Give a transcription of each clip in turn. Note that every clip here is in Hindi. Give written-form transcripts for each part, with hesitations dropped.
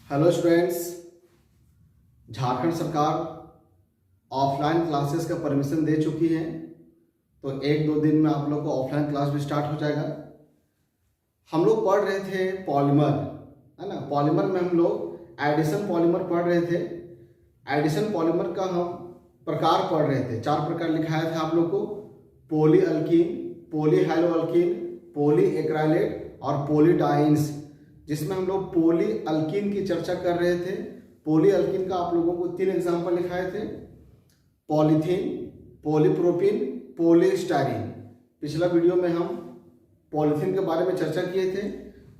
हेलो स्टूडेंट्स, झारखंड सरकार ऑफलाइन क्लासेस का परमिशन दे चुकी है। तो एक दो दिन में आप लोग को ऑफलाइन क्लास भी स्टार्ट हो जाएगा। हम लोग पढ़ रहे थे पॉलीमर, है ना। पॉलीमर में हम लोग एडिशन पॉलीमर पढ़ रहे थे। एडिशन पॉलीमर का हम प्रकार पढ़ रहे थे। 4 प्रकार लिखाया था आप लोग को: poly alkene, poly hydroalkene, poly acrylate और पॉलीडाइन्स, जिसमें हम लोग पॉली अल्कीन की चर्चा कर रहे थे। पॉली अल्कीन का आप लोगों को 3 एग्जाम्पल लिखाए थे: पॉलीथीन, पॉलीप्रोपीन, पॉलीस्टाइरीन। पिछला वीडियो में हम पॉलीथीन के बारे में चर्चा किए थे।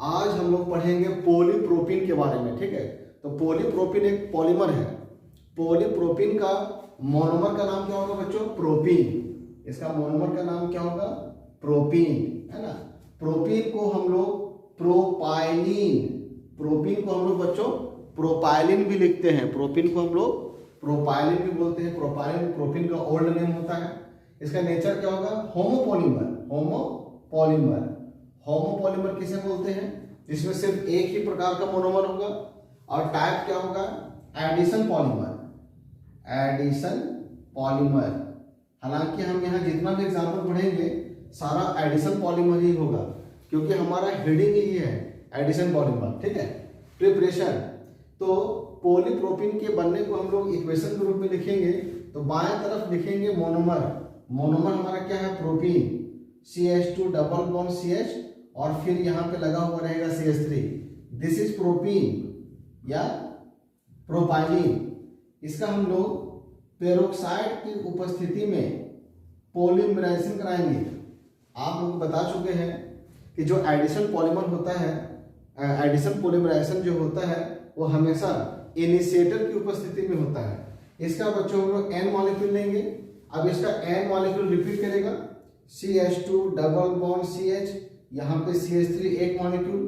आज हम लोग पढ़ेंगे पॉलीप्रोपीन के बारे में, ठीक है। तो पॉलीप्रोपीन एक पॉलीमर है। पॉलीप्रोपीन का मोनोमर का नाम क्या होगा बच्चों? प्रोपीन। इसका मोनोमर का नाम क्या होगा? प्रोपीन, है ना। प्रोपीन को हम लोग प्रोपाइलिन, प्रोपीन को हम लोग बच्चों प्रोपाइलिन भी लिखते हैं। प्रोपीन को हम लोग प्रोपाइलिन भी बोलते हैं। प्रोपाइलिन प्रोपीन का ओल्ड नेम होता है। इसका नेचर क्या होगा? होमोपॉलीमर। होमोपॉलीमर, होमोपॉलीमर किसे बोलते हैं? जिसमें सिर्फ एक ही प्रकार का मोनोमर होगा। और टाइप क्या होगा? Addition polymer, addition polymer. हालांकि हम यहाँ जितना भी एग्जाम्पल पढ़ेंगे सारा एडिशन पॉलीमर ही होगा, क्योंकि हमारा हेडिंग ही है एडिशन पॉलीमर, ठीक है। प्रिपरेशन, तो पॉलीप्रोपीन के बनने को हम लोग इक्वेशन के रूप में लिखेंगे। तो बाएं तरफ लिखेंगे मोनोमर। मोनोमर हमारा क्या है? Propene, CH2 double bond CH और फिर यहाँ पे लगा हुआ रहेगा CH3। दिस इज प्रोपीन या प्रोपाइलिन। इसका हम लोग पेरोक्साइड की उपस्थिति में पॉलीमराइजेशन कराएंगे। आप लोग बता चुके हैं कि जो एडिशन पॉलीमर होता है, एडिशन पॉलीमराइजेशन जो होता है वो हमेशा इनिशिएटर की उपस्थिति में होता है। इसका बच्चों हम लोग N मॉलिक्यूल लेंगे। अब इसका N मॉलिक्यूल रिपीट करेगा, CH2 डबल बॉन्ड CH, यहाँ पे CH3 एक मॉलिक्यूल।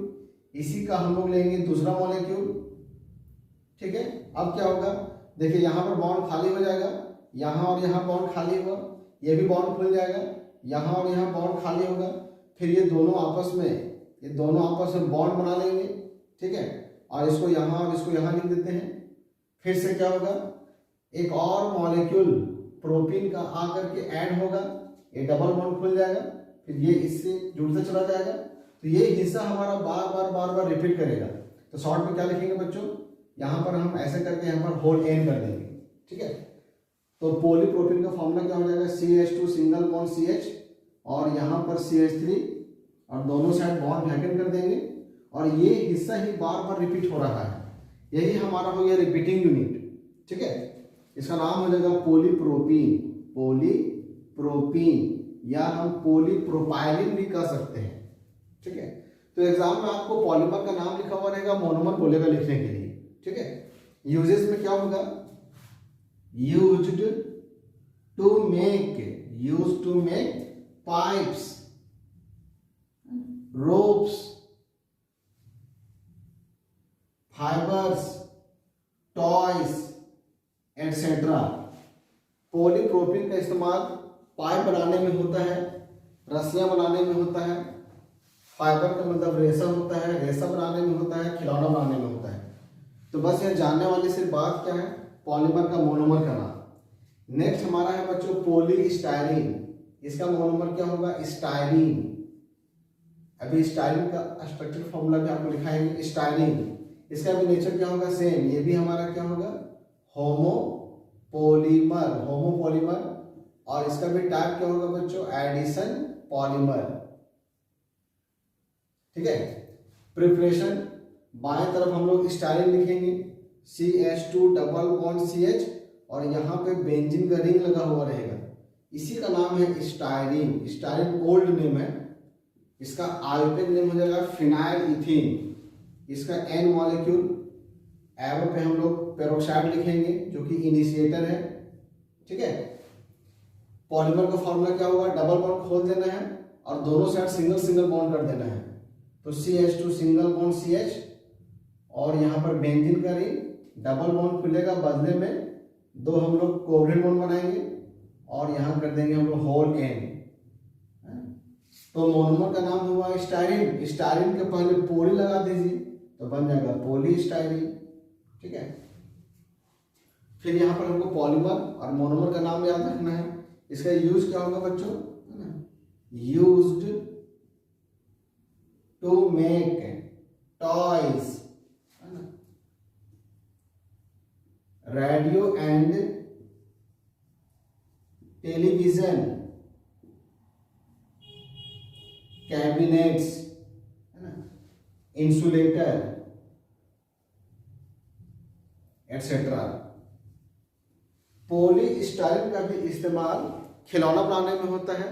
इसी का हम लोग लेंगे दूसरा मॉलिक्यूल, ठीक है। अब क्या होगा? देखिए यहाँ पर बॉन्ड खाली हो जाएगा, यहाँ और यहाँ बॉन्ड खाली होगा, ये भी बॉन्ड खुल जाएगा, यहाँ और यहाँ बॉन्ड खाली होगा। फिर ये दोनों आपस में बॉन्ड बना लेंगे, ठीक है। और इसको यहाँ और इसको यहाँ लिख देते हैं। फिर से क्या होगा? एक और मॉलिक्यूल प्रोपीन का आकर के ऐड होगा, ये डबल बॉन्ड खुल जाएगा, फिर ये इससे जुड़ता चला जाएगा। तो ये हिस्सा हमारा बार बार रिपीट करेगा। तो शॉर्ट में क्या लिखेंगे बच्चों? यहाँ पर हम ऐसे करके यहाँ पर होल एन कर देंगे, ठीक है। तो पॉलीप्रोपीन का फॉर्मूला क्या हो जाएगा? CH2 सिंगल बॉन्ड CH और यहाँ पर CH3 और दोनों साइड बॉन्ड वैकेंट कर देंगे। और ये हिस्सा ही बार बार रिपीट हो रहा है, यही हमारा हो गया रिपीटिंग यूनिट, ठीक है। इसका नाम हो जाएगा पॉलीप्रोपीन, पॉलीप्रोपीन या हम पॉलीप्रोपाइलिन भी कह सकते हैं, ठीक है। तो एग्जाम में आपको पॉलीमर का नाम लिखा हुआ रहेगा, मोनोमर बोलेगा लिखने के लिए, ठीक है। यूजेस में क्या होगा? Used to make pipes, ropes, fibres, toys etcetera. Polypropene का इस्तेमाल पाइप बनाने में होता है, रस्सियां बनाने में होता है, फाइबर का मतलब रेशम होता है, रेशम बनाने में होता है, खिलौना बनाने में होता है। तो बस यह जानने वाली सिर्फ बात क्या है? पॉलीमर का मोनोमर का नाम। नेक्स्ट हमारा है बच्चों पॉलीस्टाइरीन। इसका मोनोमर क्या होगा? स्टाइरीन। अभी स्टाइरीन का स्ट्रक्चर फॉर्मूला भी आपको लिखाएंगे। स्टाइरीन, इसका भी नेचर क्या होगा? सेम। ये भी हमारा क्या होगा? Homopolymer, homopolymer. और इसका भी टाइप क्या होगा बच्चों? एडिशन पॉलीमर, ठीक है। प्रिपरेशन, बाएं तरफ हम लोग स्टाइरीन लिखेंगे, CH2 डबल बॉन्ड CH और यहाँ पे बेंजीन का रिंग लगा हुआ रहेगा, इसी का नाम है स्टाइरीन। स्टाइरीन ओल्ड नेम है। इसका आयोटिक नेम हो जाएगा फिनाइल इथीन। इसका N मॉलिक्यूल, एरो पे हम लोग पेरोक्साइड लिखेंगे जो कि इनिशिएटर है, ठीक है। पॉलीमर का फॉर्मूला क्या होगा? डबल बॉन्ड खोल देना है और दोनों साइड सिंगल सिंगल बॉन्ड कर देना है। तो CH2 सिंगल बॉन्ड CH और यहाँ पर बेंजीन का रिंग, डबल बॉन्ड खुलेगा, बदले में 2 हम लोग कोवलेंट बॉन्ड बनाएंगे और यहाँ कर देंगे हम लोग होल N। तो मोनोमर का नाम हुआ स्टाइरीन। स्टाइरीन के पहले पोली लगा दीजिए तो बन जाएगा पॉलीस्टाइरीन। ठीक है। फिर यहाँ पर हमको पॉलीमर और मोनोमर का नाम याद रखना है। इसका यूज क्या होगा बच्चों, है ना, यूज्ड टू मेक टॉयज, है ना, रेडियो एंड टेलीविजन, कैबिनेट्स, है ना, इंसुलेटर एटसेट्रा। पॉलीस्टाइरीन का भी इस्तेमाल खिलौना बनाने में होता है।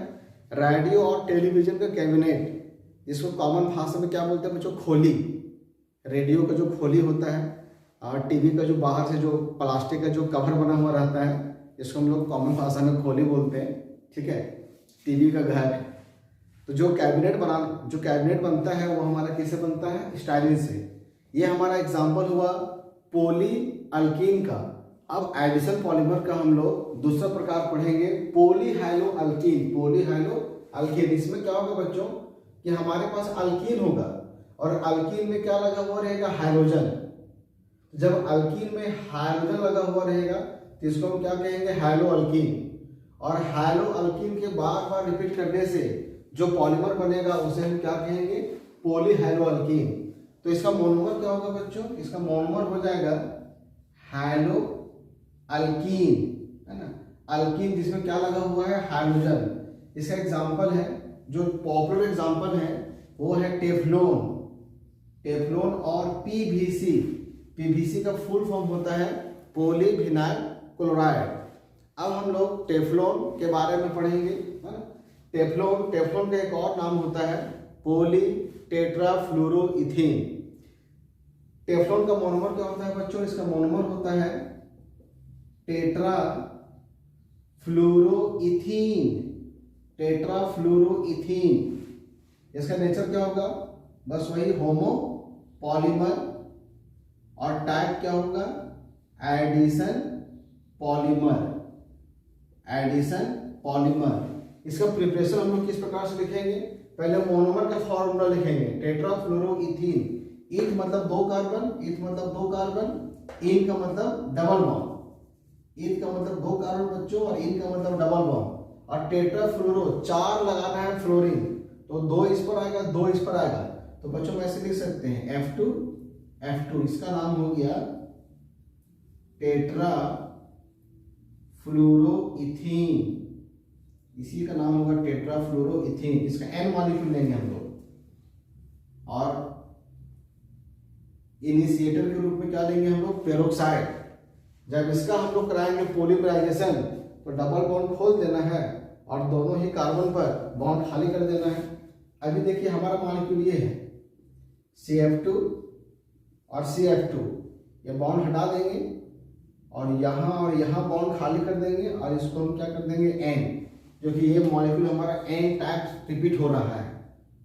रेडियो और टेलीविजन का कैबिनेट, इसको कॉमन भाषा में क्या बोलते हैं बच्चों, खोली। रेडियो का जो खोली होता है और टीवी का जो बाहर से जो प्लास्टिक का जो कवर बना हुआ रहता है, इसको हम लोग कॉमन भाषा में खोली बोलते हैं, ठीक है। टीवी का घर। तो जो कैबिनेट बनता है वो हमारा किससे बनता है, स्टाइरीन से। ये हमारा एग्जाम्पल हुआ पॉली अल्कीन का। अब एडिशन पॉलीमर का हम लोग दूसरा प्रकार पढ़ेंगे, पॉलीहाइलोअल्कीन। पॉलीहाइलोअल्कीन, इसमें क्या होगा बच्चों कि हमारे पास अल्कीन होगा और अल्कीन में क्या लगा हुआ रहेगा, हाइड्रोजन। जब अल्कीन में हाइड्रोजन लगा हुआ रहेगा तो इसको हम क्या कहेंगे, हाइलोअल्कीन। और हाइलोअल्कीन के बार बार रिपीट करने से जो पॉलीमर बनेगा उसे हम क्या कहेंगे, पॉलीहाइलोअल्कीन। तो इसका मोनोमर क्या होगा बच्चों, इसका मोनोमर हो जाएगा हाइलोअल्कीन, है ना, अल्कीन जिसमें क्या लगा हुआ है, हाइड्रोजन। इसका एग्जांपल है, जो पॉपुलर एग्जांपल है वो है टेफ्लॉन और पीवीसी। पीवीसी का फुल फॉर्म होता है पॉलीविनाइल क्लोराइड। अब हम लोग टेफ्लॉन के बारे में पढ़ेंगे, है ना। टेफ्लॉन का एक और नाम होता है पॉली टेट्राफ्लोरोइथीन। टेफ्लॉन का मोनोमर क्या होता है बच्चों, इसका मोनोमर होता है टेट्राफ्लोरोइथीन। इसका नेचर क्या होगा, बस वही होमो पॉलीमर, और टाइप क्या होगा, एडिशन पॉलीमर। इसका प्रिपरेशन हम लोग किस प्रकार से लिखेंगे, पहले मोनोमर का फॉर्मूला लिखेंगे, टेट्राफ्लोरोइथीन। ईथ मतलब दो कार्बन, इन का मतलब डबल बॉन्ड। ईथ का मतलब दो कार्बन बच्चों और इन का मतलब डबल बॉन्ड। और टेट्राफ्लोरो, चार लगाना है फ्लोरीन, तो दो इस पर आएगा, दो इस पर आएगा। तो बच्चों हम ऐसे लिख सकते हैं F2। इसका नाम हो गया टेट्राफ्लोरोइथीन, इसी का नाम होगा टेट्राफ्लोरोइथीन। इसका N मॉलिक्यूल लेंगे हम लोग, और इनिशिएटर के रूप में क्या लेंगे हम लोग, पेरोक्साइड। जब इसका हम लोग कराएंगे पॉलीमराइजेशन तो डबल बॉन्ड खोल देना है और दोनों ही कार्बन पर बॉन्ड खाली कर देना है। अभी देखिए हमारा मॉलिक्यूल ये है CF2 और CF2, ये बॉन्ड हटा देंगे और यहाँ बॉन्ड खाली कर देंगे और इसको हम क्या कर देंगे N, जो कि ये मॉलिक्यूल हमारा N टाइप रिपीट हो रहा है।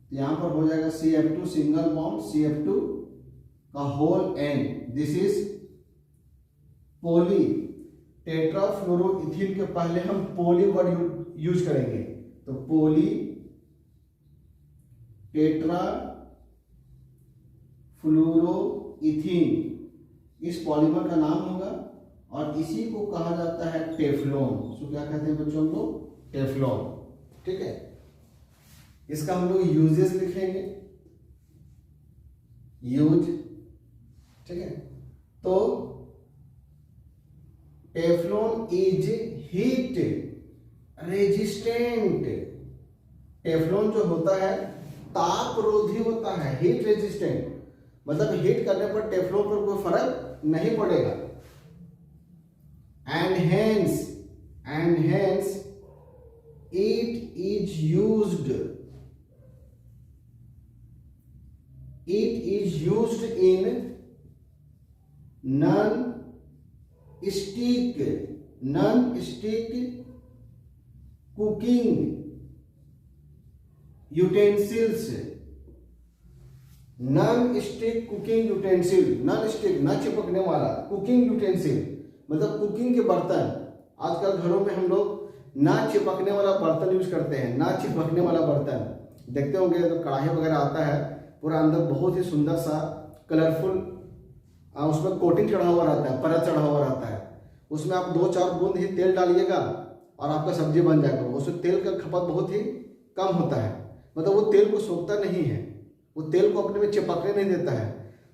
तो यहाँ पर हो जाएगा CF2 सिंगल बॉन्ड CF2 का whole N। This is poly tetrafluoroethene के पहले हम पॉली वर्ड यूज करेंगे, तो पॉली टेट्राफ्लोरोइथीन इस पॉलीमर का नाम होगा और इसी को कहा जाता है टेफ्लॉन। सो क्या कहते हैं बच्चों को, टेफ्लॉन, ठीक है। इसका हम लोग यूजेस लिखेंगे, यूज, ठीक है। तो Teflon is heat resistant. Teflon जो होता है तापरोधी होता है, हीट रेजिस्टेंट, मतलब हीट करने पर टेफ्लॉन पर कोई फर्क नहीं पड़ेगा। And hence it is used in non-stick cooking utensils। non-stick cooking utensil, non-stick ना चिपकने वाला, कुकिंग यूटेंसिल मतलब कुकिंग के बर्तन। आजकल घरों में हम लोग ना चिपकने वाला बर्तन यूज करते हैं, ना चिपकने वाला बर्तन देखते होंगे, तो कढ़ाई वगैरह आता है पूरा अंदर बहुत ही सुंदर सा कलरफुल उसमें कोटिंग चढ़ा हुआ रहता है, परत चढ़ा हुआ रहता है, उसमें आप 2-4 बूंद ही तेल डालिएगा और आपका सब्जी बन जाएगा। उसमें तेल का खपत बहुत ही कम होता है, मतलब वो तेल को सोखता नहीं है, वो तेल को अपने में चिपकने नहीं देता है।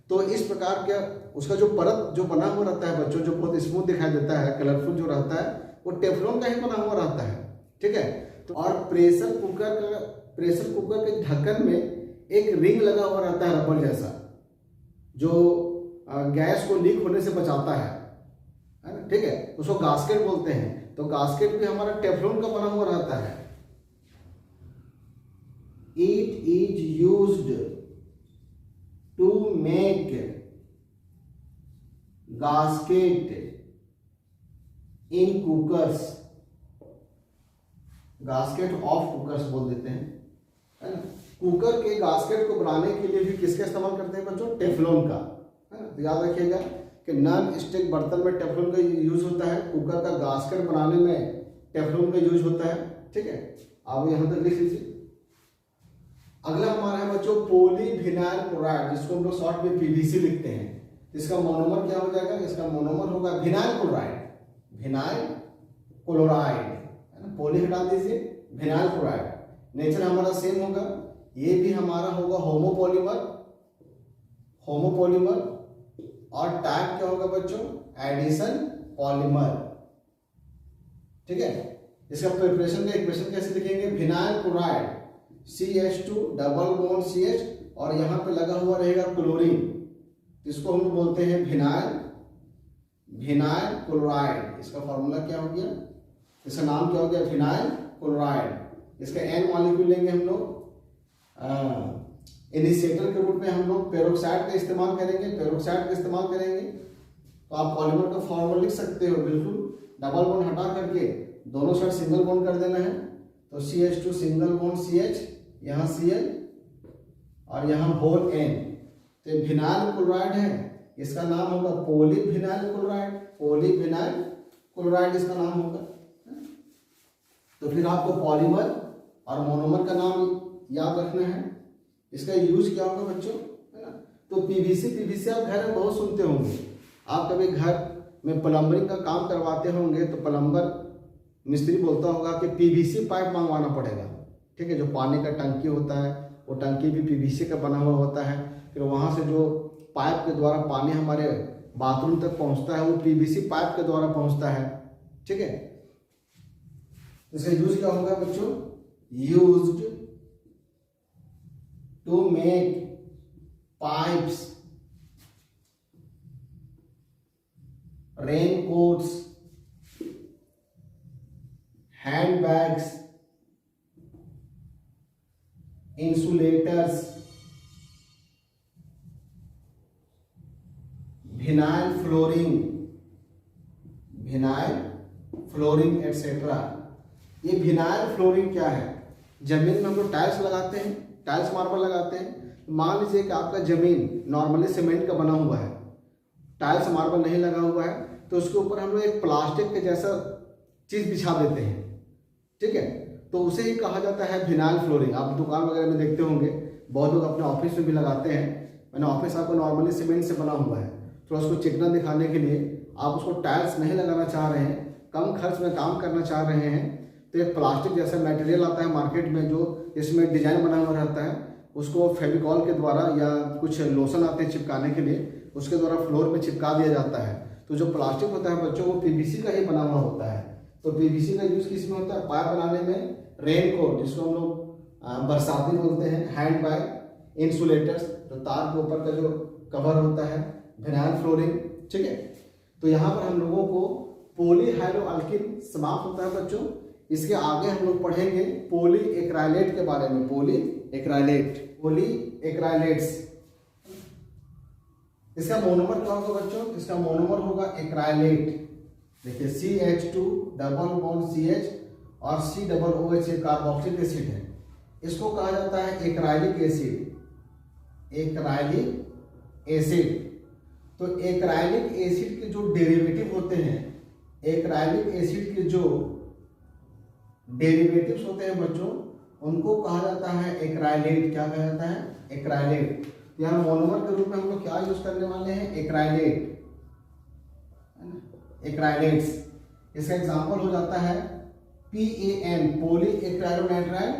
तो इस प्रकार का उसका जो परत जो बना हुआ रहता है बच्चों, जो बहुत स्मूथ दिखाई देता है, कलरफुल जो रहता है, वो टेफ्लॉन का ही बना हुआ रहता है। ठीक है। तो और प्रेशर कुकर के ढक्कन में एक रिंग लगा हुआ रहता है रबर जैसा, जो गैस को लीक होने से बचाता है ना। ठीक है, उसको गास्केट बोलते हैं। तो गास्केट भी हमारा टेफ्लॉन का बना हुआ रहता है। It is used to make gasket in cookers, gasket of cookers बोल देते हैं, है ना। कुकर के गास्केट को बनाने के लिए भी किसका इस्तेमाल करते हैं बच्चों? टेफ्लॉन का, है ना। तो याद रखिएगा कि नॉन स्टिक बर्तन में टेफ्लॉन का यूज होता है, कुकर का गास्केट बनाने में टेफ्लॉन का यूज होता है। ठीक है, आप यहां तक लिख लीजिए। अगला हमारा है बच्चों पॉलीविनाइल क्लोराइड, जिसको हम लोग शॉर्ट में पीवीसी लिखते हैं। इसका मोनोमर क्या हो जाएगा? इसका मोनोमर होगा विनाइल क्लोराइड, विनाइल क्लोराइड, है ना। पॉली हटा दीजिए, विनाइल क्लोराइड। नेचर हमारा सेम होगा, ये भी हमारा होगा होमोपॉलीमर, होमोपॉलीमर। और टाइप क्या होगा बच्चों? Addition polymer. ठीक है, इसका प्रिपरेशन का इक्वेशन कैसे लिखेंगे? Vinyl chloride CH2 double bond CH और यहाँ पे लगा हुआ रहेगा क्लोरीन, इसको हम बोलते हैं विनाइल क्लोराइड। इसका फॉर्मूला क्या हो गया? इसका नाम क्या हो गया? Vinyl chloride. इसका N मॉलिक्यूल लेंगे हम लोग, इनिशिएटर के रूप में हम लोग पेरोक्साइड का इस्तेमाल करेंगे, तो आप पॉलीमर का फॉर्मूला लिख सकते हो बिल्कुल। डबल बॉन्ड हटा करके दोनों साइड सिंगल बॉन्ड कर देना है, तो CH2 सिंगल बॉन्ड CH, यहाँ Cl और यहाँ होल N। तो विनाइल क्लोराइड है, इसका नाम होगा पॉलीविनाइल क्लोराइड, पॉलीविनाइल क्लोराइड इसका नाम होगा। तो फिर आपको पॉलीमर और मोनोमर का नाम याद रखना है। इसका यूज क्या होगा बच्चों, है ना। तो पीवीसी आप घर में बहुत सुनते होंगे। आप कभी घर में प्लम्बरिंग का काम करवाते होंगे तो प्लम्बर मिस्त्री बोलता होगा कि पीवीसी पाइप मंगवाना पड़ेगा। ठीक है, जो पानी का टंकी होता है वो टंकी भी पीवीसी का बना हुआ होता है। फिर वहाँ से जो पाइप के द्वारा पानी हमारे बाथरूम तक पहुँचता है वो पीवीसी पाइप के द्वारा पहुँचता है। ठीक है, इसका यूज क्या होगा बच्चों? Used to make pipes, raincoats, handbags, insulators, vinyl flooring etcetera. ये विनाइल फ्लोरिंग क्या है? जमीन में हम लोग टाइल्स लगाते हैं, टाइल्स मार्बल लगाते हैं। मान लीजिए कि आपका जमीन नॉर्मली सीमेंट का बना हुआ है, टाइल्स मार्बल नहीं लगा हुआ है, तो उसके ऊपर हम लोग एक प्लास्टिक के जैसा चीज बिछा देते हैं। ठीक है, तो उसे ही कहा जाता है विनाइल फ्लोरिंग। आप दुकान वगैरह में देखते होंगे, बहुत लोग अपने ऑफिस में भी लगाते हैं। मैंने ऑफिस आपको नॉर्मली सीमेंट से बना हुआ है, थोड़ा उसको चिकना दिखाने के लिए आप उसको टाइल्स नहीं लगाना चाह रहे हैं, कम खर्च में काम करना चाह रहे हैं, तो एक प्लास्टिक जैसा मटेरियल आता है मार्केट में जो इसमें डिजाइन बना हुआ रहता है, उसको फेविकॉल के द्वारा या कुछ लोशन आते हैं चिपकाने के लिए, उसके द्वारा फ्लोर में चिपका दिया जाता है। तो जो प्लास्टिक होता है बच्चों वो पीवीसी का ही बना हुआ होता है। तो पीवीसी का यूज किस में होता है? पाइप बनाने में, रेनकोट जिसको हम लोग बरसाती बोलते हैं, हैंड बैग, इंसुलेटर्स जो तार के ऊपर का जो कवर होता है, विनाइल फ्लोरिंग। ठीक है, तो यहाँ पर हम लोगों को पॉलीहाइड्रोअल्किन समाप्त होता है बच्चों। इसके आगे हम लोग पढ़ेंगे पॉलीएक्राइलेट के बारे में, पॉलीएक्राइलेट्स। इसका मोनोमर क्या होगा बच्चों? इसका मोनोमर होगा एक्राइलेट। देखिए CH2 डबल बॉन्ड CH और C double OH carboxylic acid है, इसको कहा जाता है एक्राइलिक एसिड। तो एक्राइलिक एसिड के जो डेरिवेटिव होते हैं, एक्राइलिक एसिड के जो डेरिवेटिव्स होते हैं बच्चों, उनको कहा जाता है एक्राइलेट। क्या कहा जाता है? एक्राइलेट। यहाँ मोनोमर के रूप में हम लोग क्या यूज करने वाले हैं, एक्राइलेट, एक्राइलेट्स। इसका एग्जांपल हो जाता है PAN पोली एक्राइलोनाइट्राइल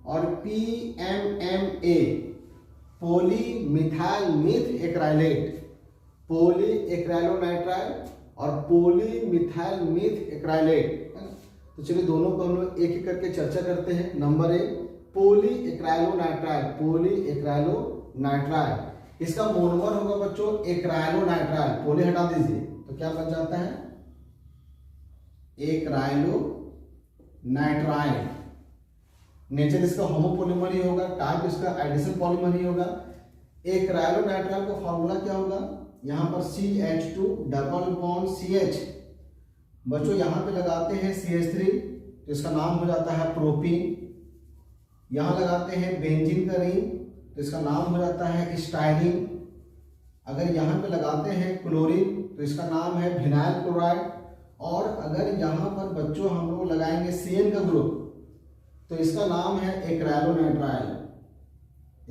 और PMMA पोली मिथाइल मीथ एक्राइलेट, पोली एक्राइलोनाइट्राइल और पोली मिथाइल मीथ एक्राइलेट, है ना। तो चलिए दोनों को हम लोग एक एक करके चर्चा करते हैं। नंबर 1 पोली एक्राइलोनाइट्राइल, पोली एक्राइलोनाइट्राइल। इसका मोनोमर होगा बच्चों एक्राइलोनाइट्राइल, पोली हटा दीजिए तो क्या बन जाता है, एक्राइलोनाइट्राइल। नेचर इसका होमोपोलिमर ही होगा, टाइप इसका एडिशन पॉलीमर ही होगा। एक्राइलोनाइट्राइल का फॉर्मूला क्या होगा, यहाँ पर CH2 डबल बॉन्ड CH, बच्चों यहाँ पे लगाते हैं CH3 तो इसका नाम हो जाता है प्रोपीन। यहाँ लगाते हैं बेंजीन का रिंग तो इसका नाम हो जाता है स्टाइरीन। अगर यहाँ पे लगाते हैं क्लोरीन तो इसका नाम है विनाइल क्लोराइड। और अगर यहाँ पर बच्चों हम लोग लगाएंगे CN का ग्रुप तो इसका नाम है एक्राइलोनाइट्राइल,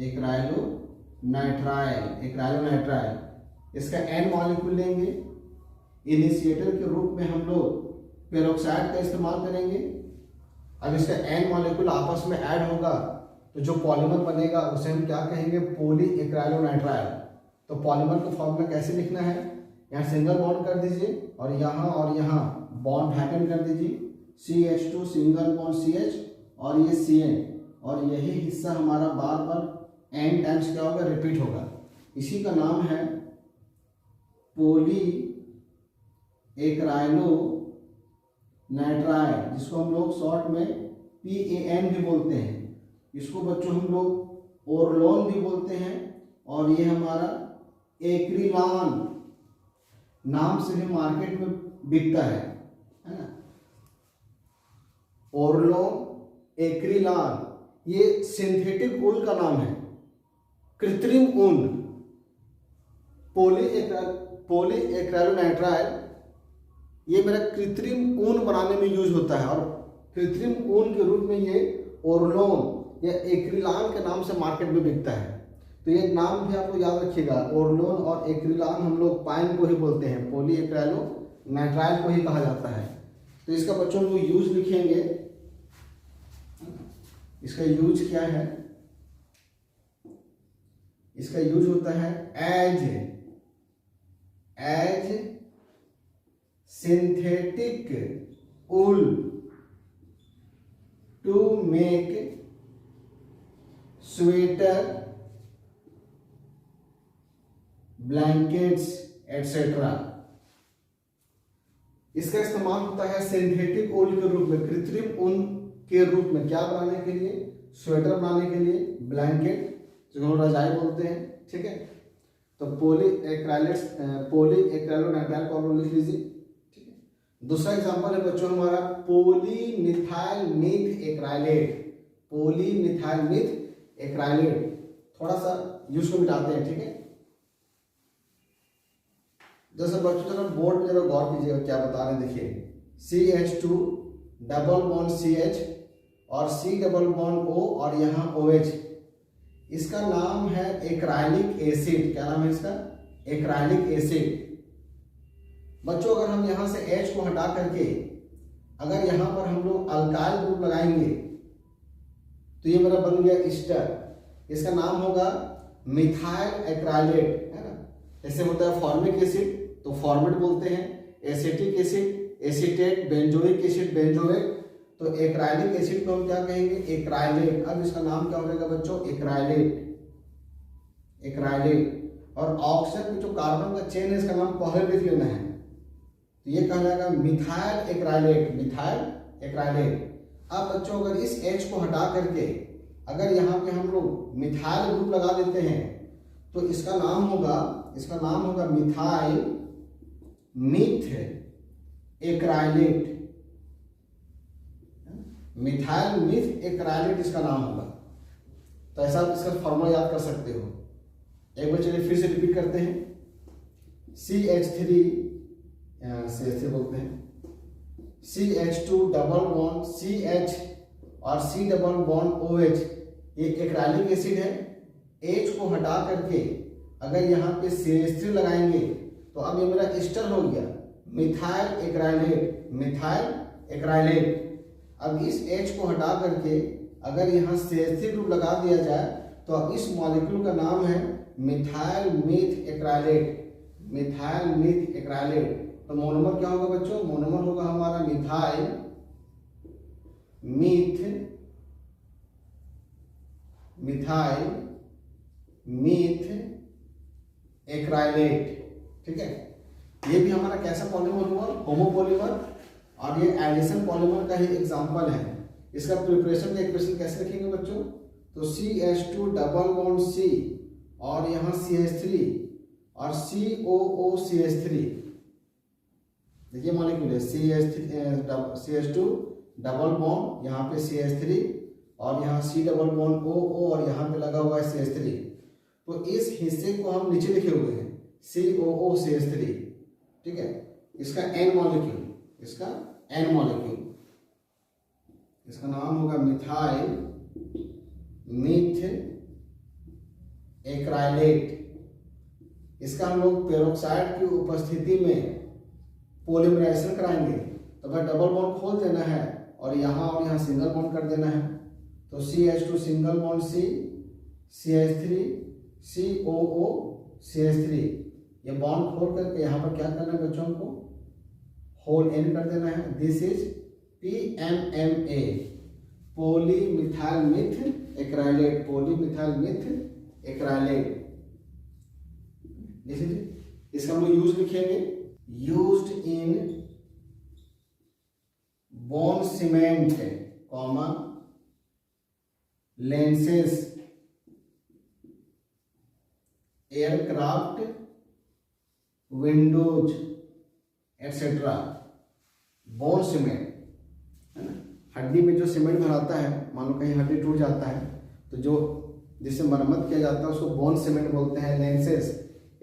एक्राइलोनाइट्राइल, एक्राइलोनाइट्राइल। इसका N मॉलिक्यूल लेंगे, इनिशिएटर के रूप में हम लोग पेरोक्साइड का इस्तेमाल करेंगे। अब इसका N मॉलिक्यूल आपस में ऐड होगा तो जो पॉलीमर बनेगा उसे हम क्या कहेंगे, पॉली एक्राइलोनाइट्राइल। तो पॉलीमर का फॉर्मूला कैसे लिखना है, यहाँ सिंगल बॉन्ड कर दीजिए और यहाँ बॉन्ड हैपन कर दीजिए, CH2 सिंगल बॉन्ड CH और ये CN, और यही हिस्सा हमारा बार बार N टाइम्स क्या होगा, रिपीट होगा। इसी का नाम है पोली एक्राइलोनाइट्राइल, जिसको हम लोग शॉर्ट में PAN भी बोलते हैं। इसको बच्चों हम लोग ओरलोन भी बोलते हैं और ये हमारा एक्रिलान नाम से भी मार्केट में बिकता है ना। ओरलोन, एक्रिलान ये सिंथेटिक ऊन का नाम है, कृत्रिम ऊन। पोली एक्राइलोनाइट्राइल ये मेरा कृत्रिम ऊन बनाने में यूज होता है और कृत्रिम ऊन के रूप में ये ओरलोन या एक्रिलान के नाम से मार्केट में बिकता है। तो ये नाम भी आप लोग याद रखिएगा, ओरलोन और एक्रिलान हम लोग पाइन को ही बोलते हैं, पोली एक्राइलोनाइट्राइल को ही कहा जाता है। तो इसका बच्चों को यूज लिखेंगे, इसका यूज क्या है, इसका यूज होता है as synthetic wool to make sweater, blankets etc. इसका इस्तेमाल होता है सिंथेटिक ऊल के रूप में, कृत्रिम ऊन के रूप में, क्या बनाने के लिए, स्वेटर बनाने के लिए, ब्लैंकेट जिसको रजाई बोलते हैं, ठीक है। तो पोली एक्राइलोनाइट्राइल को आप लोग लिख लीजिए, ठीक है। दूसरा एग्जांपल है बच्चों हमारा पोली मिथाइल मीथ एक्राइलेट, पोली मिथाइल मीथ एक्राइलेट। थोड़ा सा यूज को मिटाते हैं, ठीक है। जैसे बच्चों जरा बोर्ड में जरा गौर कीजिएगा क्या बता रहे हैं, देखिए CH2 डबल बॉन्ड CH और C डबल बॉन्ड O और यहाँ OH, इसका नाम है एक्राइलिक एसिड। क्या नाम है इसका, एक्राइलिक एसिड। बच्चों अगर हम यहाँ से H को हटा करके अगर यहाँ पर हम लोग अल्काइल ग्रुप लगाएंगे तो ये मेरा बन गया ईस्टर, इसका नाम होगा मिथाइल एक्राइलेट, है ना। जैसे होता है फॉर्मिक एसिड तो फॉर्मेट बोलते हैं, acetic acid acetate, benzoic acid benzoate. तो एक्राइलिक एसिड को हम क्या कहेंगे, एक्राइलेट। अब इसका नाम क्या हो जाएगा बच्चों, एक्राइलेट, एक्राइलेट। और ऑक्सीजन जो कार्बन का चेन है इसका नाम पहले लिख लेना है, तो ये कहा जाएगा मिथाइल एक्राइलेट, मिथाइल एक्राइलेट। अब बच्चों अगर इस H को हटा करके अगर यहाँ पे हम लोग मिथाइल ग्रुप लगा देते हैं तो इसका नाम होगा methyl myth acrylate, methyl myth acrylate इसका नाम होगा। तो ऐसा आप इसका फॉर्मूला याद कर सकते हो। एक बार चलिए फिर से रिपीट करते हैं, CH3 बोलते हैं, CH2 डबल बॉन्ड CH और C डबल बॉन्ड OH, ये एक्राइलिक एसिड है। H को हटा करके अगर यहाँ पे CH3 लगाएंगे तो अब ये मेरा एस्टर हो गया, मिथाइल एक्राइलेट, मिथाइल एक्राइलेट। अब इस H को हटा करके अगर यहाँ CH3 ग्रुप लगा दिया जाए तो अब इस मॉलिक्यूल का नाम है methyl myth acrylate, methyl myth acrylate. तो मोनोमर क्या होगा बच्चों? मोनोमर होगा हमारा methyl myth, methyl myth acrylate. ठीक है, ये भी हमारा कैसा पॉलीमर हुआ? होमोपॉलीमर। और ये एडिशन पॉलीमर का ही एग्जांपल है। इसका प्रिपरेशन का इक्वेशन कैसे लिखेंगे बच्चों? तो CH2 डबल बॉन्ड C और यहाँ CH3 और COOCH3। देखिए मॉलिक्यूल है CH2 डबल बॉन्ड, यहाँ पे CH3 और यहाँ C डबल बॉन्ड OO और यहाँ पे लगा हुआ है CH3। तो इस हिस्से को हम नीचे लिखे हुए हैं COOCH3। ठीक है, इसका N मॉलिक्यूल, इसका N मॉलिक्यूल, इसका नाम होगा मिथाइल मीथ एक्राइलेट। इसका हम लोग पेरोक्साइड की उपस्थिति में पॉलीमराइजेशन कराएंगे। तो अगर डबल बॉन्ड खोल देना है और यहाँ सिंगल बॉन्ड कर देना है तो CH2 single bond C, CH3 COOCH3, ये बॉन्ड खोल करके यहाँ पर क्या करना है बच्चों को? होल N कर देना है। This is PMMA, polymethyl meth acrylate, polymethyl meth acrylate. इसका हम लोग यूज लिखेंगे, used in bone cement comma lenses aircraft windows etcetera. Bone cement है ना, हड्डी में जो सीमेंट भराता है, मान लो कहीं हड्डी टूट जाता है तो जो जिससे मरम्मत किया जाता है उसको बॉन्ड सीमेंट बोलते हैं। लेंसेज,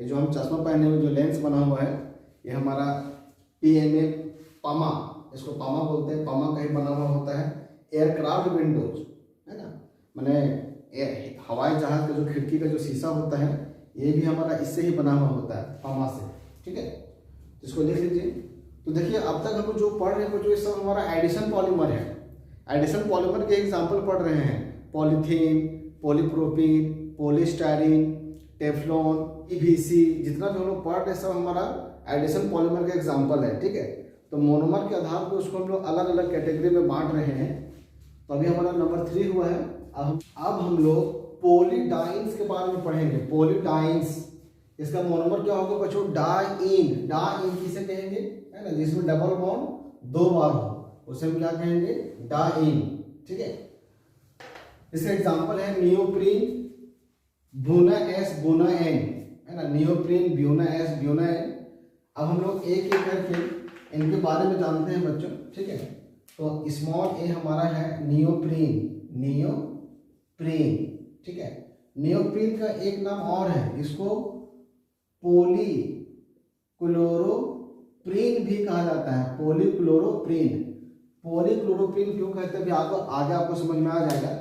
ये जो हम चश्मा पहने हुए जो लेंस बना हुआ है ये हमारा PMA पामा, इसको पामा बोलते हैं, पामा का ही बना हुआ होता है। एयरक्राफ्ट विंडोज है ना, मैंने हवाई जहाज का जो खिड़की का जो शीशा होता है ये भी हमारा इससे ही बना हुआ होता है, पामा से। ठीक है, इसको लिख लीजिए। तो देखिए अब तक हम लोग जो पढ़ रहे हैं बच्चों, ये सब हमारा एडिशन पॉलीमर है। एडिशन पॉलीमर के एग्जाम्पल पढ़ रहे हैं, polythene, polypropene, polystyrene, Teflon, PVC, जितना भी हम लोग पढ़ रहे हैं सब हमारा एडिशन पॉलीमर का एग्जाम्पल है। ठीक है, तो मोनोमर के आधार पर उसको हम लोग अलग अलग कैटेगरी में बांट रहे हैं। तो अभी हमारा नंबर 3 हुआ है। अब हम लोग पॉलीडाइंस के बारे में पढ़ेंगे। पॉलीडाइंस, इसका मोनोमर क्या होगा बच्चों? डाइन। डाइन किसे कहेंगे? है ना, जिसमें डबल बॉन्ड 2 बार हो उसे हम क्या कहेंगे? डाइन। ठीक है, इसका एग्जांपल है neoprene Buena S Buena N, है ना, neoprene Buena S Buena N। अब हम लोग एक एक करके इनके बारे में जानते हैं बच्चों। ठीक है, तो स्मॉल a हमारा है नियोप्रीन, नियोप्रीन। ठीक है, नियोप्रीन का एक नाम और है, इसको पॉलीक्लोरोप्रीन भी कहा जाता है। पॉलीक्लोरोप्रीन, पॉलीक्लोरोप्रीन क्यों कहते हैं आगे आपको समझ में आ जाएगा।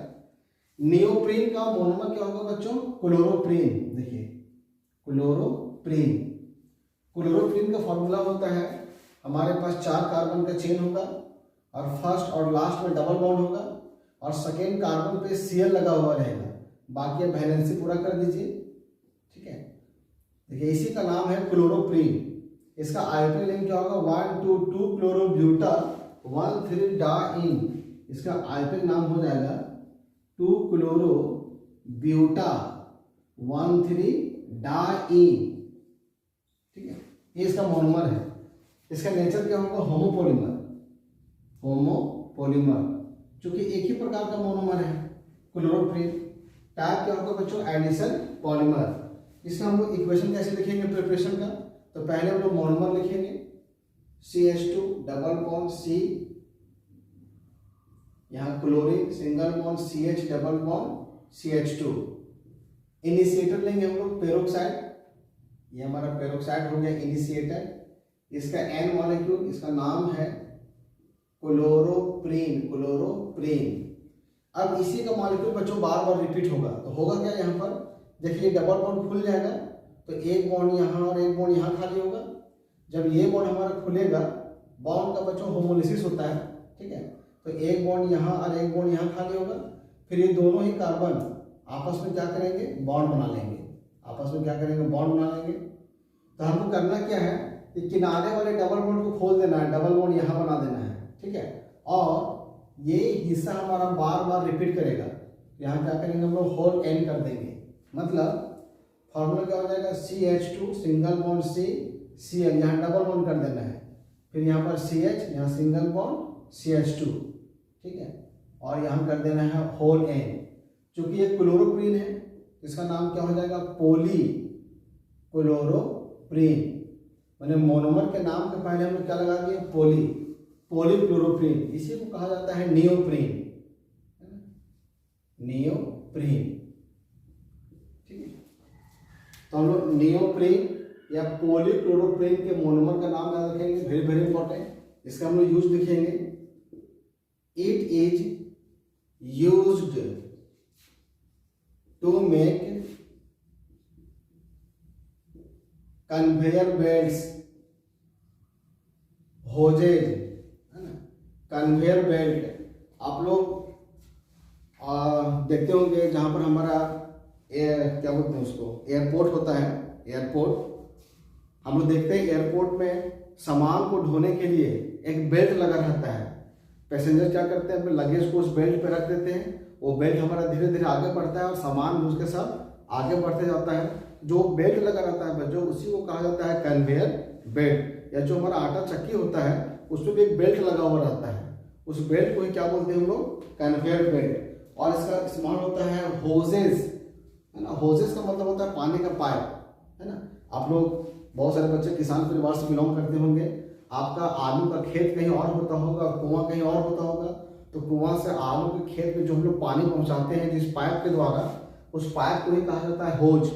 नियोप्रीन का मोनोमर क्या होगा बच्चों? क्लोरोप्रीन। देखिए क्लोरोप्रीन, क्लोरोप्रीन का फॉर्मूला होता है हमारे पास 4 कार्बन का चेन होगा और फर्स्ट और लास्ट में डबल बॉन्ड होगा और सेकेंड कार्बन पे Cl लगा हुआ रहेगा, बाकी अब वैलेंसी पूरा कर दीजिए। ठीक है, देखिए इसी का नाम है क्लोरोप्रीन। इसका आयोटन लिंक क्या होगा? 1,2,2 क्लोरोब्यूटा 1,3 डाइन। इसका आयोटन नाम हो जाएगा 2 क्लोरोब्यूटा 1,3 डाइन। ठीक है, ये इसका मोनोमर है। इसका नेचर क्या होगा? होमोपॉलीमर, होमोपॉलीमर, चूंकि एक ही प्रकार का मोनोमर है क्लोरोप्रीन। टाइप क्या होगा बच्चों? Addition polymer. इसका हम लोग इक्वेशन कैसे लिखेंगे प्रिपरेशन का? तो पहले हम लोग मोनोमर लिखेंगे, CH2 डबल बॉन्ड C, यहाँ chlorine single bond CH double bond CH2। Initiator लेंगे हम लोग पेरोक्साइड, ये हमारा पेरोक्साइड हो गया इनिशिएटर। इसका N मॉलिक्यूल, इसका नाम है क्लोरोप्रीन, क्लोरोप्रीन। अब इसी का मॉलिक्यूल बच्चों बार बार रिपीट होगा, तो होगा क्या यहाँ पर? देखिए डबल बॉन्ड खुल जाएगा तो एक बॉन्ड यहाँ और एक बॉन्ड यहाँ खाली होगा। जब ये बॉन्ड हमारा खुलेगा, बॉन्ड का बच्चों होमोलिसिस होता है, ठीक है, तो एक बॉन्ड यहाँ और एक बॉन्ड यहाँ खाली होगा। फिर ये दोनों ही कार्बन आपस में क्या करेंगे, बॉन्ड बना लेंगे, आपस में क्या करेंगे, बॉन्ड बना लेंगे। तो हमको करना क्या है कि किनारे वाले डबल बॉन्ड को खोल देना है, डबल बॉन्ड यहाँ बना देना है, ठीक है, और ये हिस्सा हमारा बार बार रिपीट करेगा। यहाँ क्या करेंगे हम लोग, होल एन कर देंगे, मतलब फॉर्मूला क्या हो जाएगा, CH2 सिंगल बॉन्ड Cl, यहाँ डबल बॉन्ड कर देना है, फिर यहाँ पर CH, यहाँ सिंगल बॉन्ड CH2, ठीक है, और यहाँ कर देना है होल एन। चूंकि ये क्लोरोप्रीन है, इसका नाम क्या हो जाएगा, पॉली क्लोरोप्रीन, मैंने मोनोमर के नाम के पहले हम लोग क्या लगा दिए, पॉलीक्लोरोप्रीन। इसी को कहा जाता है नियोप्रीन, नियोप्रीन, ठीक है। तो हम लोग नियोप्रीन या पॉलीक्लोरोप्रीन के मोनोमर का नाम याद रखेंगे, वेरी वेरी इंपॉर्टेंट। इसका हम लोग यूज लिखेंगे, it is used to make conveyor belts, hoses, है ना, कन्वेयर बेल्ट। आप लोग देखते होंगे जहां पर हमारा क्या बोलते हैं उसको, एयरपोर्ट होता है, एयरपोर्ट हम लोग देखते हैं एयरपोर्ट में सामान को ढोने के लिए एक बेल्ट लगा रहता है। पैसेंजर क्या करते हैं, अपने लगेज को उस बेल्ट पे रख देते हैं, वो बेल्ट हमारा धीरे धीरे आगे बढ़ता है और सामान उसके साथ आगे बढ़ते जाता है। जो बेल्ट लगा रहता है बच्चों, उसी को कहा जाता है कन्वेयर बेल्ट। या जो हमारा आटा चक्की होता है उसमें भी एक बेल्ट लगा हुआ रहता है, उस बेल्ट को ही क्या बोलते हैं हम लोग, कन्वेयर बेल्ट। और इसका इस्तेमाल होता है होजेस, है ना, होजेस का मतलब होता है पानी का पाइप, है ना। आप लोग बहुत सारे बच्चे किसान परिवार से बिलोंग करते होंगे, आपका आलू का खेत कहीं और होता होगा, कुआं कहीं और होता होगा, तो कुआं से आलू के खेत में जो हम लोग पानी पहुंचाते हैं जिस पाइप के द्वारा, उस पाइप को ही कहा जाता है होज,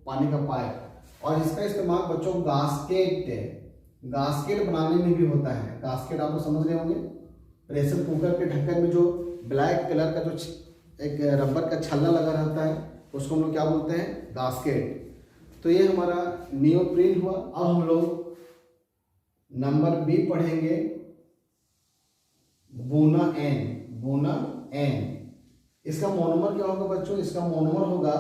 पानी का पाइप। और इसका इस्तेमाल बच्चों गास्केट बनाने में भी होता है। गास्केट आप लोग समझ रहे होंगे, प्रेशर कुकर के ढक्कन में जो ब्लैक कलर का जो एक रबर का छल्ला लगा रहता है, उसको हम लोग क्या बोलते हैं, गास्केट। तो ये हमारा नियोप्रीन हुआ। अब हम लोग नंबर बी पढ़ेंगे, बूना एन। इसका मोनोमर क्या होगा बच्चों, इसका मोनोमर होगा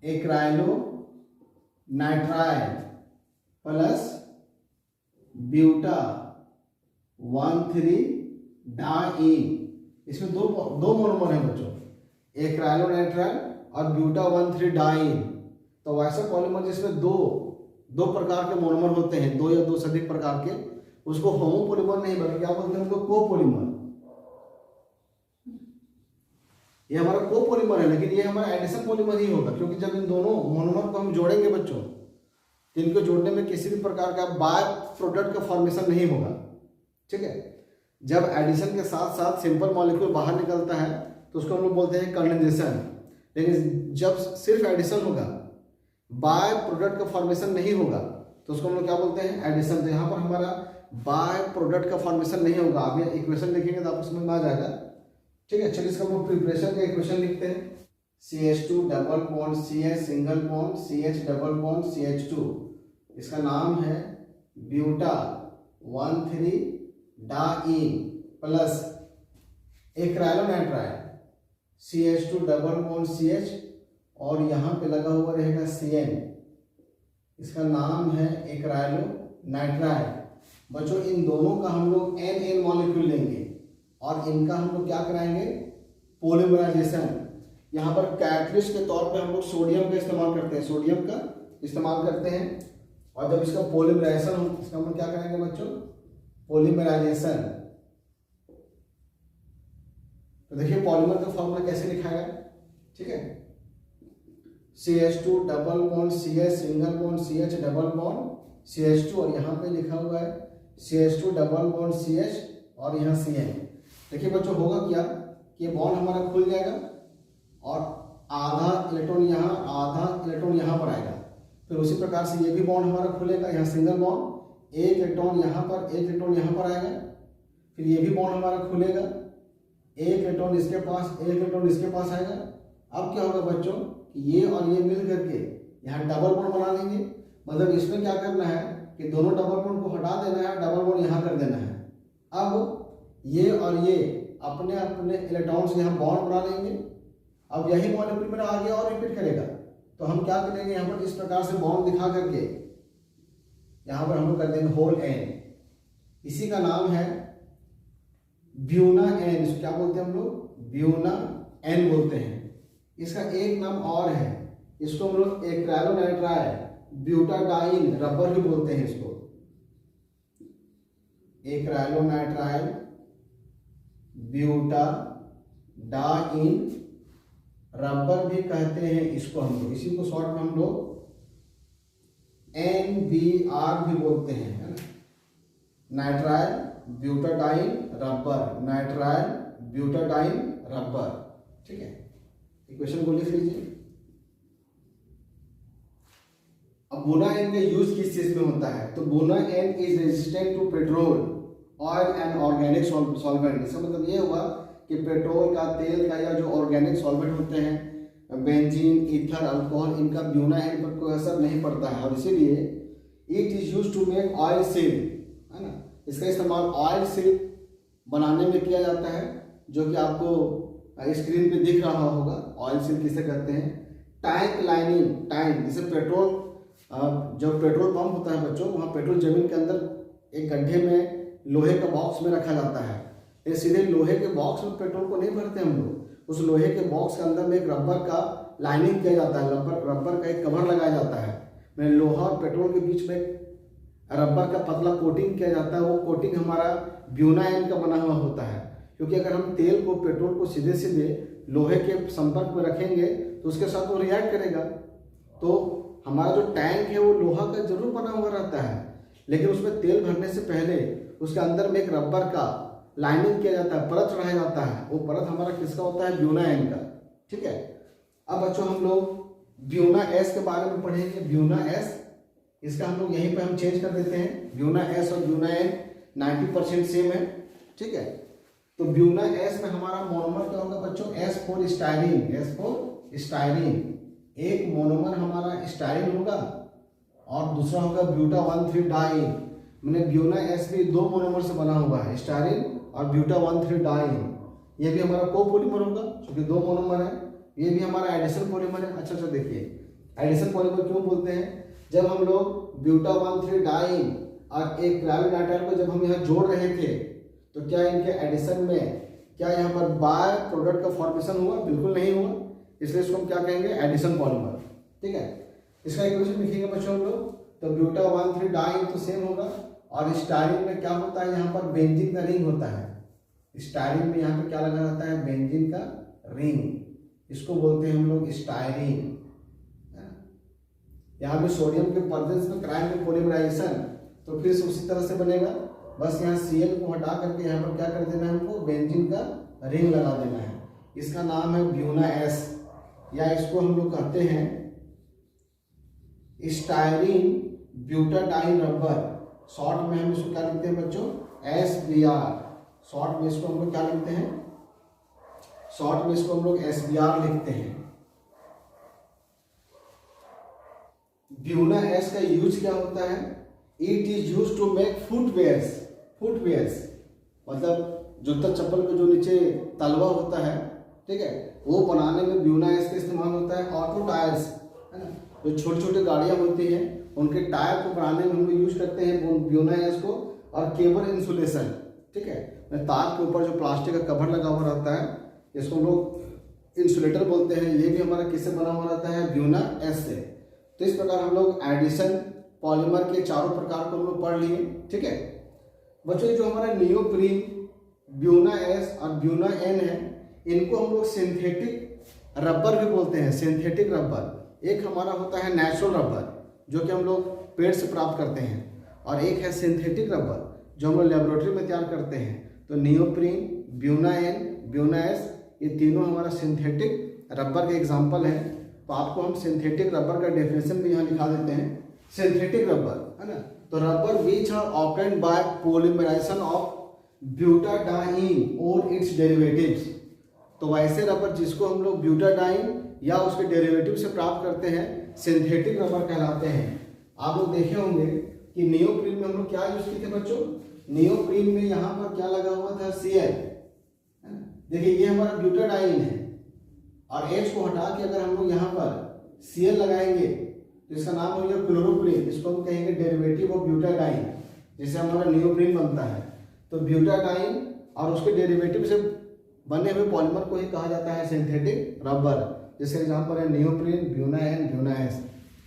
acrylo nitrile plus buta 1,3 dine. इसमें दो मोनोमर है बच्चों, एक्राइलो नाइट्राइल और ब्यूटा 1,3 डाइन। तो वैसे पॉलीमर जिसमें दो प्रकार के मोनोमर होते हैं, दो या दो से अधिक प्रकार के, उसको होमोपॉलीमर नहीं बल्कि क्या बोलते हैं, उनको कोपॉलीमर। ये हमारा कोपॉलीमर है, लेकिन ये हमारा एडिशन पॉलीमर ही होगा, क्योंकि जब इन दोनों मोनोमर को हम जोड़ेंगे बच्चों, तो इनको जोड़ने में किसी भी प्रकार का बाय प्रोडक्ट का फॉर्मेशन नहीं होगा, ठीक है। जब एडिशन के साथ साथ सिंपल मॉलिक्यूल बाहर निकलता है तो उसको हम लोग बोलते हैं कंडेंसेशन। लेकिन जब सिर्फ एडिशन होगा, बाय प्रोडक्ट का फॉर्मेशन नहीं होगा, तो उसको हम लोग क्या बोलते हैं, एडिशन। तो यहाँ पर हमारा बाय प्रोडक्ट का फॉर्मेशन नहीं होगा। आप ये इक्वेशन लिखेंगे तो आपको समझ में आ जाएगा, ठीक है। चलिए इसका हम लोग प्रिपरेशन का इक्वेशन लिखते हैं। CH2 double bond CH single bond CH double bond CH2, इसका नाम है buta 1,3 diene plus acrylonitrile CH2 double bond CH, और यहाँ पे लगा हुआ रहेगा CN, इसका नाम है एक्राइलोनाइट्राइल। बच्चों इन दोनों का हम लोग NN मॉलिक्यूल लेंगे और इनका हम लोग क्या कराएंगे, पॉलीमराइजेशन। यहाँ पर कैटलिस्ट के तौर पे हम लोग सोडियम का इस्तेमाल करते हैं, सोडियम का इस्तेमाल करते हैं। और जब इसका पॉलीमराइजेशन हो, इसका हम लोग क्या करेंगे बच्चों, पॉलीमराइजेशन। तो देखिए पॉलीमर का फॉर्मूला कैसे लिखा है, ठीक है। CH2 double bond CH single bond CH double bond CH2, और यहाँ पे लिखा हुआ है CH2 डबल बॉन्ड CH और यहाँ CN। देखिए बच्चों होगा क्या कि बॉन्ड हमारा खुल जाएगा और आधा इलेक्ट्रॉन यहाँ, आधा इलेक्ट्रॉन यहाँ पर आएगा। फिर उसी प्रकार से ये भी बॉन्ड हमारा खुलेगा, यहाँ सिंगल बॉन्ड, एक इलेक्ट्रॉन यहाँ पर, एक इलेक्ट्रॉन यहाँ पर आएगा। फिर ये भी बॉन्ड हमारा खुलेगा, एक इलेक्ट्रॉन इसके पास, एक इलेक्ट्रॉन इसके पास आएगा। अब क्या होगा बच्चों कि ये और ये मिल करके यहाँ डबल बॉन्ड बना लेंगे। मतलब इसमें क्या करना है कि दोनों डबल बॉन्ड को हटा देना है, डबल बॉन्ड यहाँ कर देना है। अब ये और ये अपने अपने इलेक्ट्रॉन्स यहाँ बॉन्ड बना लेंगे। अब यही मॉलिक्यूल मेरा आगे और रिपीट करेगा। तो हम क्या करेंगे, यहाँ पर इस प्रकार से बॉन्ड दिखा करके यहाँ पर हम लोग कर देंगे होल एन। इसी का नाम है ब्यूना एन। इसको क्या बोलते हैं हम लोग, ब्यूना एन बोलते हैं। इसका एक नाम और है, इसको हम लोग एक्राइलोनाइट्राइल ब्यूटाडाइन रबर भी बोलते हैं। इसको एक्राइलोनाइट्राइल ब्यूटाडाइन रबर भी कहते हैं इसको हम लोग। इसी को शॉर्ट में हम लोग NBR भी बोलते हैं, है ना। Nitrile butadiene rubber, nitrile butadiene rubber, ठीक है। इक्वेशन को लिख लीजिए। अब बोना एन का यूज किस चीज में होता है, तो buna N is resistant to petrol, oil and organic solvent. इसका मतलब ये हुआ कि पेट्रोल का, तेल का या जो ऑर्गेनिक सॉल्वेंट होते हैं, बेंजीन, ईथर, अल्कोहल, इनका ब्यूना एन पर कोई असर नहीं पड़ता है। और इसीलिए it is use to make oil seal, है ना। इसका इस्तेमाल ऑयल सील बनाने में किया जाता है, जो कि आपको स्क्रीन पे दिख रहा होगा। ऑयल सील किसे कहते हैं, टैंक लाइनिंग, टैंक जैसे पेट्रोल, जब पेट्रोल पंप होता है बच्चों, वहाँ पेट्रोल जमीन के अंदर एक गड्ढे में लोहे का बॉक्स में रखा जाता है। ये सीधे लोहे के बॉक्स में पेट्रोल को नहीं भरते हम लोग। उस लोहे के बॉक्स के अंदर में एक रबर का लाइनिंग किया जाता है, रबर का एक कवर लगाया जाता है। मैं लोहा और पेट्रोल के बीच में रबर का पतला कोटिंग किया जाता है। वो कोटिंग हमारा ब्यूना एन का बना हुआ होता है, क्योंकि अगर हम तेल को, पेट्रोल को सीधे सीधे लोहे के संपर्क में रखेंगे तो उसके साथ वो रिएक्ट करेगा। तो हमारा जो टैंक है वो लोहा का जरूर बना हुआ रहता है, लेकिन उसमें तेल भरने से पहले उसके अंदर में एक रबर का लाइनिंग किया जाता है, परत चढ़ाया जाता है। वो परत हमारा किसका होता है, ब्यूना एन का, ठीक है। अब बच्चों हम लोग ब्यूना एस के बारे में पढ़ेंगे। ब्यूना एस, इसका हम लोग यहीं पे हम चेंज कर देते हैं। ब्यूना एस और ब्यूना एन 90% सेम है, ठीक है। तो ब्यूना एस में हमारा मोनोमर क्या होगा बच्चों, S for styrene, S for styrene. एक मोनोमर हमारा स्टाइरीन होगा और दूसरा होगा ब्यूटा 1,3 डाइन। मैंने ब्यूना एस भी दो मोनोमर से बना हुआ है, स्टाइरीन और ब्यूटा 1,3 डाइन। ये भी हमारा कोपोलीमर होगा, क्योंकि दो मोनोमर है। ये भी हमारा एडिशन पॉलीमर है। अच्छा देखिए, एडिशन पॉलीमर क्यों बोलते हैं, जब हम लोग ब्यूटा 1,3 डाइन और एक क्रायोनाइट्राइल को जब हम यहाँ जोड़ रहे थे, तो क्या इनके एडिशन में क्या यहाँ पर बाय प्रोडक्ट का फॉर्मेशन हुआ, बिल्कुल नहीं हुआ। इसलिए इसको हम क्या कहेंगे, एडिशन पॉलीमर, ठीक है। इसका इक्वेशन लिखेंगे बच्चों हम लोग, तो ब्यूटा 1,3 डाइन तो सेम होगा। और स्टाइरीन में क्या होता है, यहाँ पर बेंजीन का रिंग होता है। स्टाइरीन में यहाँ पर क्या लगा रहता है, बेंजीन का रिंग, इसको बोलते हैं हम लोग स्टाइरीन। यहाँ पे सोडियम के प्रेजेंस में क्राइम में पॉलीमराइजेशन, तो फिर से उसी तरह से बनेगा। बस यहाँ Cl को हटा करके यहाँ पर क्या कर देना है हमको, बेंजीन का रिंग लगा देना है। इसका नाम है ब्यूना एस, या इसको हम लोग कहते हैं स्टाइरीन ब्यूटाडाइन रबर। शॉर्ट में हम इसको क्या लिखते हैं बच्चों, SBr। शॉर्ट में इसको हम लोग क्या लिखते हैं, शॉर्ट में इसको हम लोग SBr लिखते हैं। ब्यूना एस का यूज क्या होता है, it is use to make footwears. Footwears मतलब जूता चप्पल के जो नीचे तलवा होता है, ठीक है, वो बनाने में ब्यूना एस का इस्तेमाल होता है। ऑटो टायर्स, है ना, जो छोटी छोटी गाड़ियां होती हैं उनके टायर को बनाने में हम लोग यूज करते हैं ब्यूना एस को। और केबल इंसुलेशन, ठीक है, तार के ऊपर जो प्लास्टिक का कवर लगा हुआ रहता है, इसको हम लोग इंसुलेटर बोलते हैं। ये भी हमारा किससे बना हुआ रहता है, ब्यूना एस से। तो इस प्रकार हम लोग एडिशन पॉलीमर के चारों प्रकार को हम लोग पढ़ लिए, ठीक है बच्चों। जो हमारा नियोप्रीन, ब्यूना एस और ब्यूना एन है, इनको हम लोग सिंथेटिक रबर भी बोलते हैं। सिंथेटिक रबर, एक हमारा होता है नेचुरल रबर जो कि हम लोग पेड़ से प्राप्त करते हैं, और एक है सिंथेटिक रबर जो हम लोग लेबोरेटरी में तैयार करते हैं। तो neoprene, buna N, buna S, ये तीनों हमारा सिंथेटिक रबर के एग्जाम्पल हैं। तो आपको हम सिंथेटिक रबर का डेफिनेशन भी यहाँ लिखा देते हैं। सिंथेटिक रबर, है ना, तो rubber which are obtained by polymerisation of butadiene और इट्स डेरिवेटिव्स। तो वैसे रबर जिसको हम लोग ब्यूटाडाइन या उसके डेरिवेटिव से प्राप्त करते हैं सिंथेटिक रबर कहलाते हैं। आप लोग देखे होंगे कि नियोप्रीन में हम लोग क्या यूज किए थे बच्चों, नियोप्रीन में यहाँ पर क्या लगा हुआ था, Cl। देखिए ये हमारा ब्यूटाडाइन है और H को हटा के अगर हम लोग यहाँ पर Cl लगाएंगे तो इसका नाम हो गया क्लोरोप्रीन। इसको हम कहेंगे डेरिवेटिव ऑफ ब्यूटाडाइन, जिससे हमारा नियोप्रीन बनता है। तो ब्यूटाडाइन और उसके डेरिवेटिव से बने हुए पॉलीमर को ही कहा जाता है सिंथेटिक रबर, जिसके एग्जाम्पल है neoprene, buna N, buna S.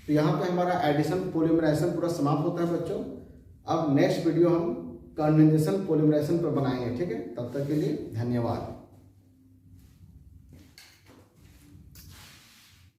तो यहाँ पे हमारा एडिशन पॉलीमराइजेशन पूरा समाप्त होता है बच्चों। अब नेक्स्ट वीडियो हम कंडेंसेशन पॉलीमराइजेशन पर बनाएंगे, ठीक है। तब तक के लिए धन्यवाद।